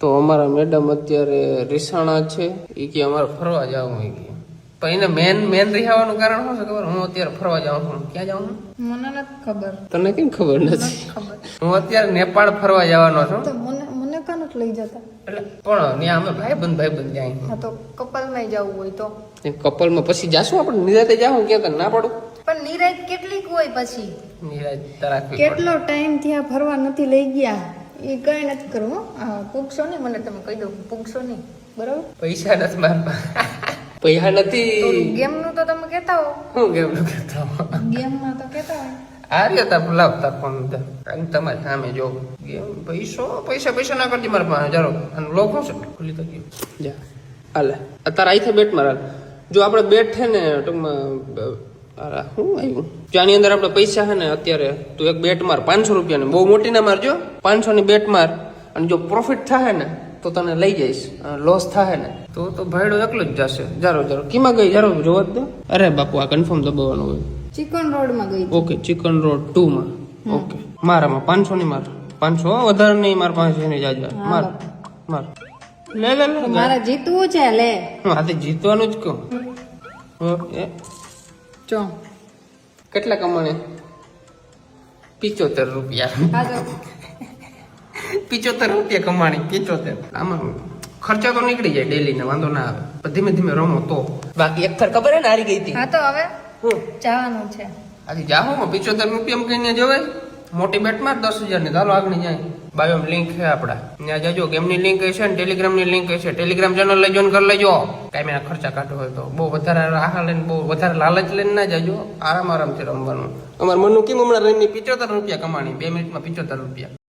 તો અમારા મેડમ અત્યારે રીસાણા છે એ કે અમારે ફરવા જવું હોય કે પણ એને મેન રિહાવાનું કારણ શું છે ખબર? હું અત્યારે ફરવા જાઉં છું. ક્યાં જાઉં છું? મને નથી ખબર. તને કેમ ખબર નથી? ખબર. હું અત્યારે નેપાળ ફરવા જવાનો છું. તો મને કાં નથી લઈ જતા? એટલે પણ ત્યાં અમે ભાઈબંધ જાય. હા તો કપલ નહીં જવું હોય તો કપલમાં પછી જાશું આપણે નિરાતે જાશું ક્યાં તને ના પાડું? પણ નિરાત કેટલીક હોય પછી નિરાત તારા કેટલો ટાઈમ ત્યાં ફરવા નથી લઈ ગયા એ કઈ નથી કરવું. હા પૂછશો નહીં મને, તમે કહી દો પૂછશો નહીં બરાબર. પૈસા નથી મારા પૈસા નથી. ગેમ નું તો તમે કેતા હો. હું ગેમ નું કહેતા ગેમ માં તો કેતા હોય. આ રહ્યા તા લાવતા ફોન તમારી સામે જો ગેમ પૈસા ના કરતી મારા પાસે જારો અને લોકો છે ખુલ્લી તો ગયું જા હાલે અત્યારે આઈ બેટ મારા. જો આપણે બેટ છે ને ટૂંકમાં શું આવ્યું ત્યાંની અંદર આપણે પૈસા છે ને અત્યારે તું એક બેટ માર 500 રૂપિયાની, બહુ મોટી ના મારજો, 500 ની બેટ માર અને જો પ્રોફિટ થાય ને તો તને લઈ જઈશ, લોસ થાય ને તો ભાઈડો એકલો જ જશે. જારો કીમાં ગઈ જારો જોવા જ દો. અરે બાપુ આ કન્ફર્મ દબાવવાનું હોય. ચિકન રોડ માં ગઈ. ઓકે ચિકન રોડ 2 માં. ઓકે મારામાં 500 ની માર 500 વધારે નહીં માર પાસે એની જાજા માર લે મારે જીતવું છે લે. હું આથી જીતવાનું જ કહું. ઓકે ચો કેટલા કમાણે? 75 રૂપિયા. 75 રૂપિયા કમાણી. 75 આમાં ખર્ચા તો નીકળી જાય ડેલી ના, વાંધો ના આવે. ધીમે ધીમે રમો તો. બાકી એક થર ખબર હે ને હારી ગઈ હતી. હા તો હવે જવાનું છે આજે જાહો 75 રૂપિયા કહીને જવાય. મોટી બેટ માં 10,000 ની ચાલો આગળ જાય. બાયો લિંક છે આપડા ત્યાં જજો. ગેમની લિંક છે ને ટેલિગ્રામ ની લિંક છે. ટેલિગ્રામ ચેનલ લઈ જોઈન કરી લેજો. કાંઈ મેં ખર્ચા કાઢવો હોય તો. બહુ વધારે આહા લઈને બહુ વધારે લાલચ લઈને ના જજો. આરામથી રમવાનું. અમારે મનનું કેમ હમણાં રમી 75 રૂપિયા કમાણી 2 મિનિટમાં 75 રૂપિયા.